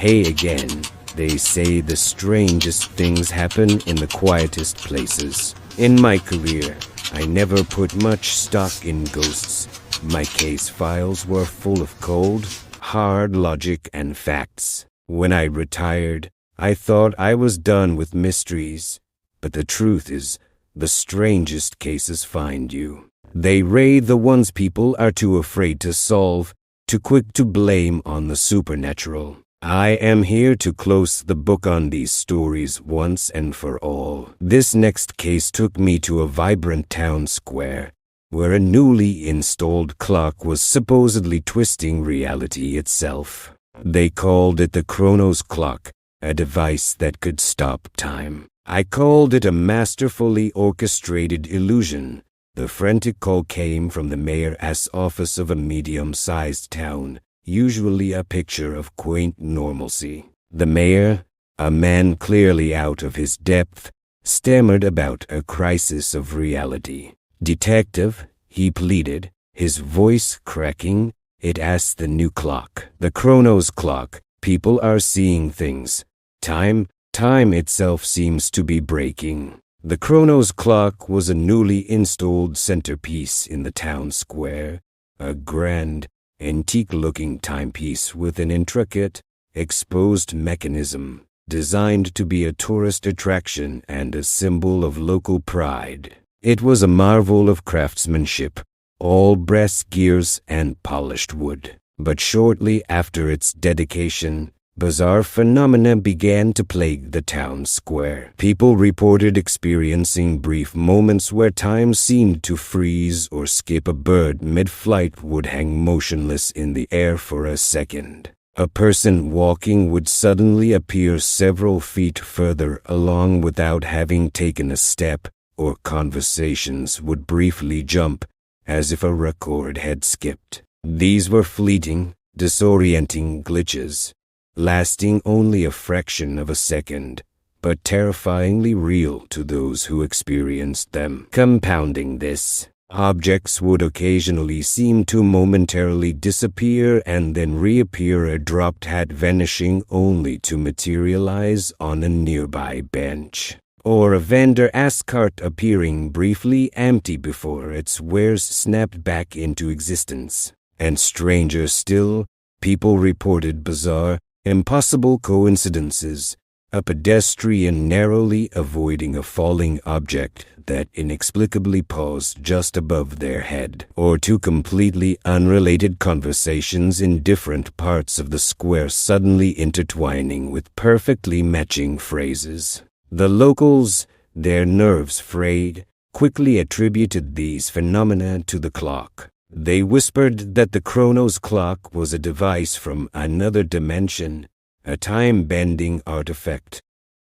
Hey again. They say the strangest things happen in the quietest places. In my career, I never put much stock in ghosts. My case files were full of cold, hard logic and facts. When I retired, I thought I was done with mysteries. But the truth is, the strangest cases find you. They raid the ones people are too afraid to solve, too quick to blame on the supernatural. I am here to close the book on these stories once and for all. This next case took me to a vibrant town square, where a newly installed clock was supposedly twisting reality itself. They called it the Chronos Clock, a device that could stop time. I called it a masterfully orchestrated illusion. The frantic call came from the mayor's office of a medium-sized town, usually a picture of quaint normalcy. The mayor, a man clearly out of his depth, stammered about a crisis of reality. "Detective," he pleaded, his voice cracking, "it asked the new clock. The Chronos Clock. People are seeing things. Time itself seems to be breaking." The Chronos Clock was a newly installed centerpiece in the town square, a grand, antique-looking timepiece with an intricate, exposed mechanism, designed to be a tourist attraction and a symbol of local pride. It was a marvel of craftsmanship, all brass gears and polished wood. But shortly after its dedication, bizarre phenomena began to plague the town square. People reported experiencing brief moments where time seemed to freeze, or skip. A bird mid-flight would hang motionless in the air for a second. A person walking would suddenly appear several feet further along without having taken a step, or conversations would briefly jump, as if a record had skipped. These were fleeting, disorienting glitches, lasting only a fraction of a second, but terrifyingly real to those who experienced them. Compounding this, objects would occasionally seem to momentarily disappear and then reappear, a dropped hat vanishing only to materialize on a nearby bench, or a vendor's cart appearing briefly empty before its wares snapped back into existence. And stranger still, people reported bizarre, impossible coincidences, a pedestrian narrowly avoiding a falling object that inexplicably paused just above their head, or two completely unrelated conversations in different parts of the square suddenly intertwining with perfectly matching phrases. The locals, their nerves frayed, quickly attributed these phenomena to the clock. They whispered that the Chronos Clock was a device from another dimension, a time-bending artifact,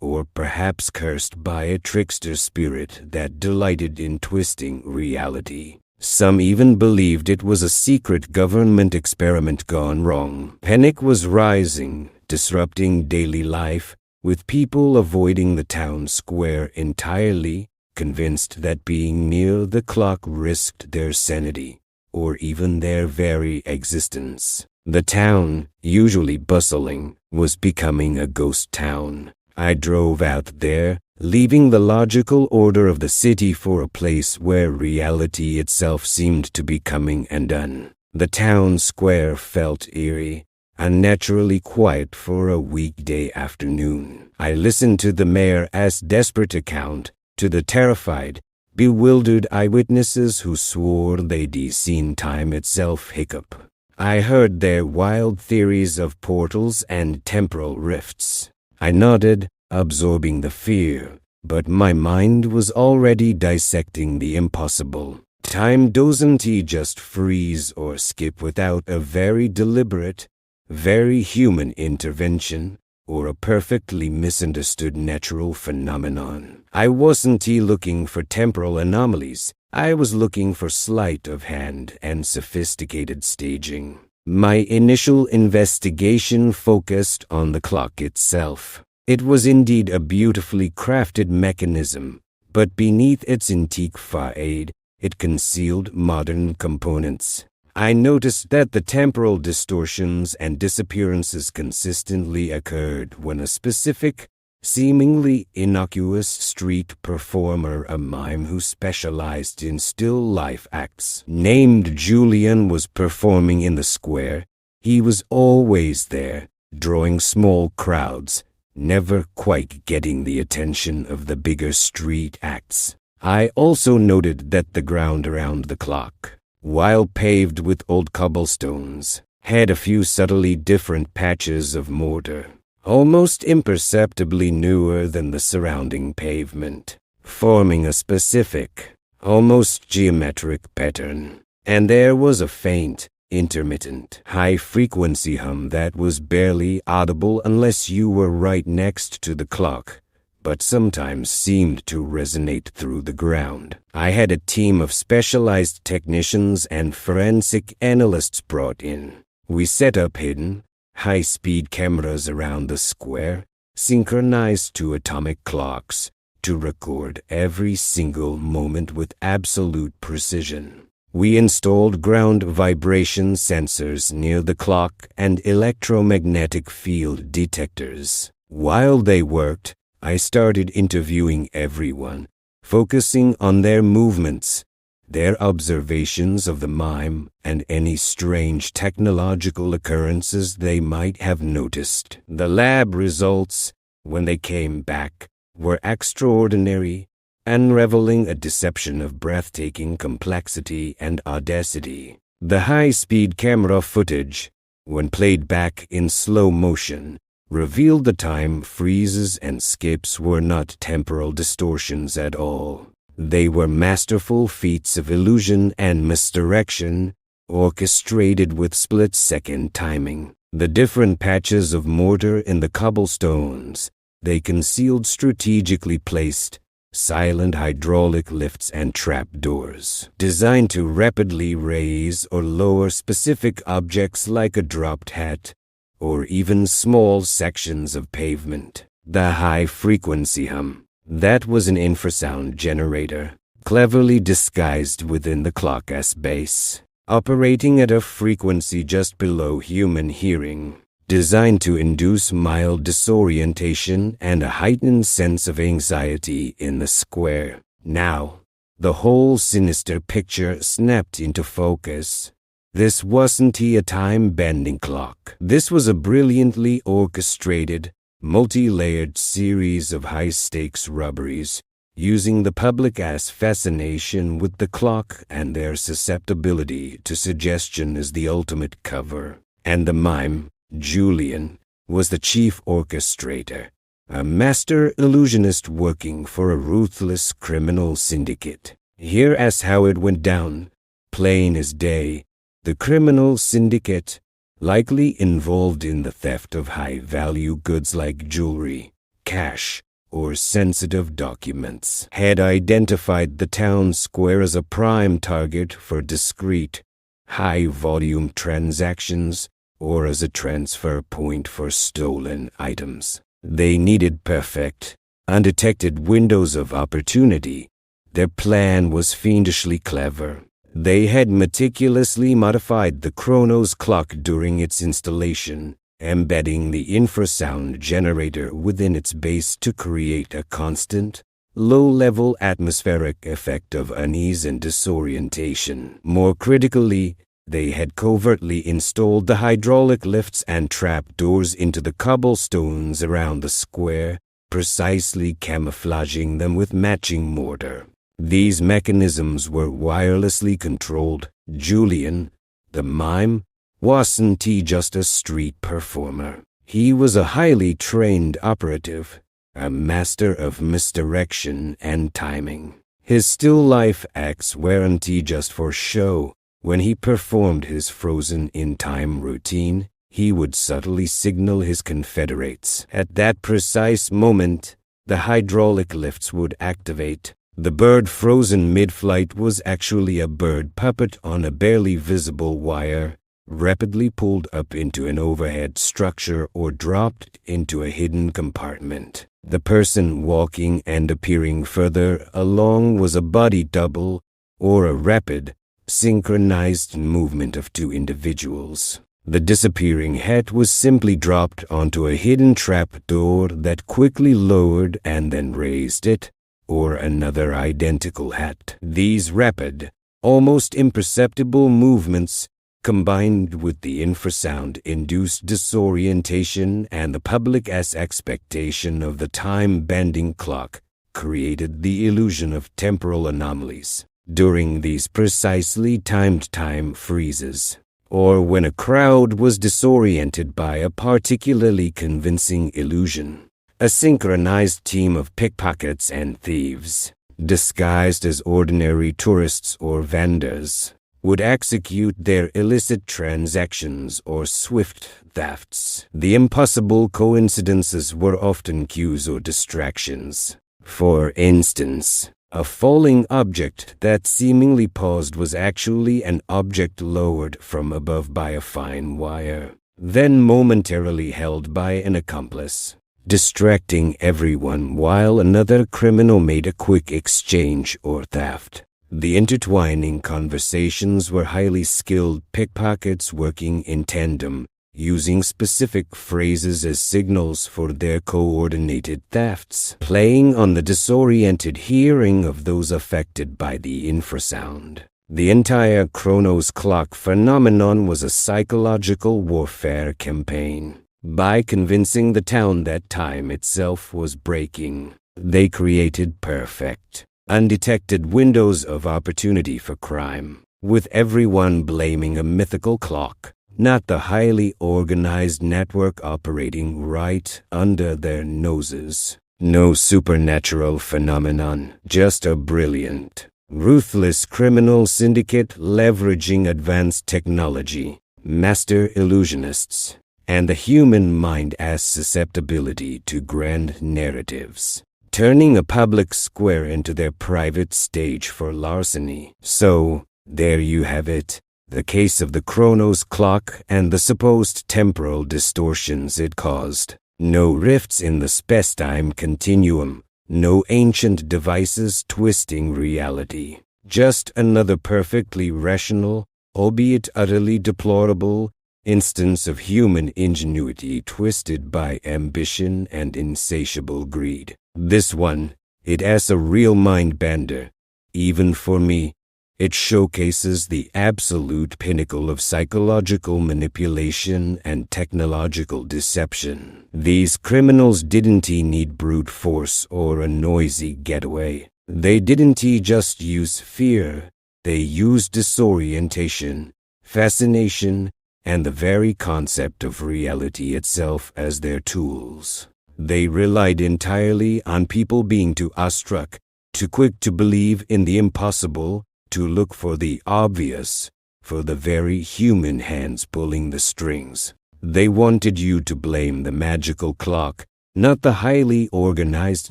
or perhaps cursed by a trickster spirit that delighted in twisting reality. Some even believed it was a secret government experiment gone wrong. Panic was rising, disrupting daily life, with people avoiding the town square entirely, convinced that being near the clock risked their sanity, or even their very existence. The town, usually bustling, was becoming a ghost town. I drove out there, leaving the logical order of the city for a place where reality itself seemed to be coming undone. The town square felt eerie, unnaturally quiet for a weekday afternoon. I listened to the mayor's desperate account, to the terrified, bewildered eyewitnesses who swore they'd seen time itself hiccup. I heard their wild theories of portals and temporal rifts. I nodded, absorbing the fear, but my mind was already dissecting the impossible. Time doesn't just freeze or skip without a very deliberate, very human intervention, or a perfectly misunderstood natural phenomenon. I wasn't looking for temporal anomalies. I was looking for sleight of hand and sophisticated staging. My initial investigation focused on the clock itself. It was indeed a beautifully crafted mechanism, but beneath its antique facade, it concealed modern components. I noticed that the temporal distortions and disappearances consistently occurred when a specific, seemingly innocuous street performer, a mime who specialized in still life acts, named Julian, was performing in the square. He was always there, drawing small crowds, never quite getting the attention of the bigger street acts. I also noted that the ground around the clock, while paved with old cobblestones, had a few subtly different patches of mortar, almost imperceptibly newer than the surrounding pavement, forming a specific, almost geometric pattern. And there was a faint, intermittent, high-frequency hum that was barely audible unless you were right next to the clock, but sometimes seemed to resonate through the ground. I had a team of specialized technicians and forensic analysts brought in. We set up hidden, high-speed cameras around the square, synchronized to atomic clocks, to record every single moment with absolute precision. We installed ground vibration sensors near the clock and electromagnetic field detectors. While they worked, I started interviewing everyone, focusing on their movements, their observations of the mime, and any strange technological occurrences they might have noticed. The lab results, when they came back, were extraordinary, unraveling a deception of breathtaking complexity and audacity. The high-speed camera footage, when played back in slow motion, revealed the time freezes and skips were not temporal distortions at all. They were masterful feats of illusion and misdirection, orchestrated with split-second timing. The different patches of mortar in the cobblestones, they concealed strategically placed, silent hydraulic lifts and trapdoors, designed to rapidly raise or lower specific objects like a dropped hat, or even small sections of pavement. The high-frequency hum, that was an infrasound generator, cleverly disguised within the clock's base, operating at a frequency just below human hearing, designed to induce mild disorientation and a heightened sense of anxiety in the square. Now, the whole sinister picture snapped into focus. This wasn't a time-bending clock. This was a brilliantly orchestrated, multi-layered series of high-stakes robberies, using the public's fascination with the clock and their susceptibility to suggestion as the ultimate cover. And the mime, Julian, was the chief orchestrator, a master illusionist working for a ruthless criminal syndicate. Here's how it went down, plain as day. The criminal syndicate, likely involved in the theft of high-value goods like jewelry, cash, or sensitive documents, had identified the town square as a prime target for discrete, high-volume transactions, or as a transfer point for stolen items. They needed perfect, undetected windows of opportunity. Their plan was fiendishly clever. They had meticulously modified the Chronos Clock during its installation, embedding the infrasound generator within its base to create a constant, low-level atmospheric effect of unease and disorientation. More critically, they had covertly installed the hydraulic lifts and trapdoors into the cobblestones around the square, precisely camouflaging them with matching mortar. These mechanisms were wirelessly controlled. Julian, the mime, wasn't just a street performer. He was a highly trained operative, a master of misdirection and timing. His still-life acts weren't just for show. When he performed his frozen-in-time routine, he would subtly signal his confederates. At that precise moment, the hydraulic lifts would activate. The bird frozen mid-flight was actually a bird puppet on a barely visible wire, rapidly pulled up into an overhead structure or dropped into a hidden compartment. The person walking and appearing further along was a body double, or a rapid, synchronized movement of two individuals. The disappearing hat was simply dropped onto a hidden trap door that quickly lowered and then raised it, or another identical hat. These rapid, almost imperceptible movements, combined with the infrasound-induced disorientation and the public's expectation of the time-bending clock, created the illusion of temporal anomalies. During these precisely timed time freezes, or when a crowd was disoriented by a particularly convincing illusion, a synchronized team of pickpockets and thieves, disguised as ordinary tourists or vendors, would execute their illicit transactions or swift thefts. The impossible coincidences were often cues or distractions. For instance, a falling object that seemingly paused was actually an object lowered from above by a fine wire, then momentarily held by an accomplice, distracting everyone while another criminal made a quick exchange or theft. The intertwining conversations were highly skilled pickpockets working in tandem, using specific phrases as signals for their coordinated thefts, playing on the disoriented hearing of those affected by the infrasound. The entire Chronos Clock phenomenon was a psychological warfare campaign. By convincing the town that time itself was breaking, they created perfect, undetected windows of opportunity for crime, with everyone blaming a mythical clock, not the highly organized network operating right under their noses. No supernatural phenomenon, just a brilliant, ruthless criminal syndicate leveraging advanced technology, master illusionists, and the human mind as susceptibility to grand narratives, turning a public square into their private stage for larceny. So, there you have it. The case of the Chronos Clock and the supposed temporal distortions it caused. No rifts in the space-time continuum, no ancient devices twisting reality. Just another perfectly rational, albeit utterly deplorable, instance of human ingenuity twisted by ambition and insatiable greed. This one, it has a real mind-bender. Even for me, it showcases the absolute pinnacle of psychological manipulation and technological deception. These criminals didn't need brute force or a noisy getaway. They didn't just use fear. They used disorientation, fascination, and the very concept of reality itself as their tools. They relied entirely on people being too awestruck, too quick to believe in the impossible, to look for the obvious, for the very human hands pulling the strings. They wanted you to blame the magical clock, not the highly organized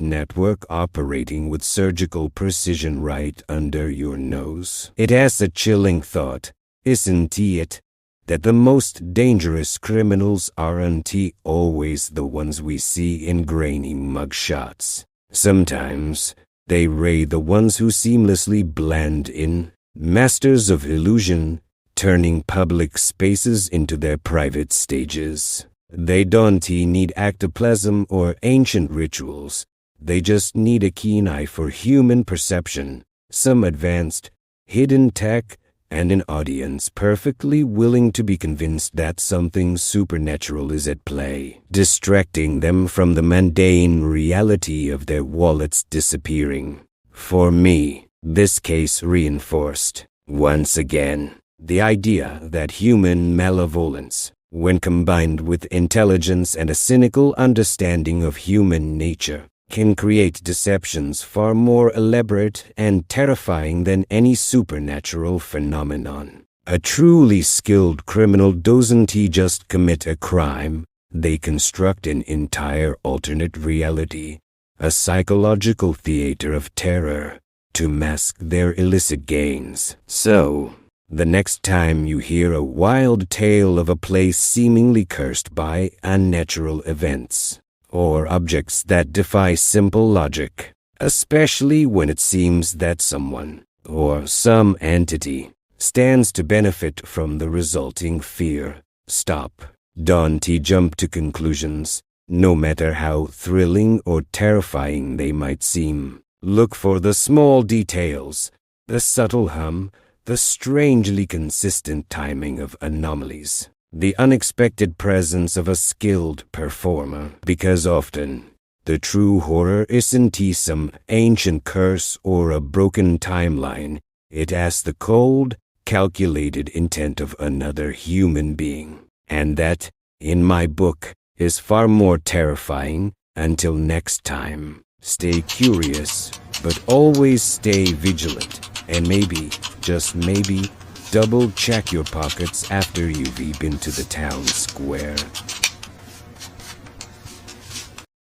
network operating with surgical precision right under your nose. It has a chilling thought, isn't it, that the most dangerous criminals aren't always the ones we see in grainy mugshots. Sometimes, they raid the ones who seamlessly blend in, masters of illusion, turning public spaces into their private stages. They don't need ectoplasm or ancient rituals. They just need a keen eye for human perception, some advanced, hidden tech, and an audience perfectly willing to be convinced that something supernatural is at play, distracting them from the mundane reality of their wallets disappearing. For me, this case reinforced, once again, the idea that human malevolence, when combined with intelligence and a cynical understanding of human nature, can create deceptions far more elaborate and terrifying than any supernatural phenomenon. A truly skilled criminal doesn't just commit a crime, they construct an entire alternate reality, a psychological theater of terror, to mask their illicit gains. So, the next time you hear a wild tale of a place seemingly cursed by unnatural events, or objects that defy simple logic, especially when it seems that someone, or some entity, stands to benefit from the resulting fear. Stop. Don't jump to conclusions, no matter how thrilling or terrifying they might seem. Look for the small details, the subtle hum, the strangely consistent timing of anomalies, the unexpected presence of a skilled performer, because often the true horror isn't some ancient curse or a broken timeline. It has the cold, calculated intent of another human being. And that, in my book, is far more terrifying. Until next time, stay curious, but always stay vigilant. And maybe, just maybe, double check your pockets after you've been to the town square.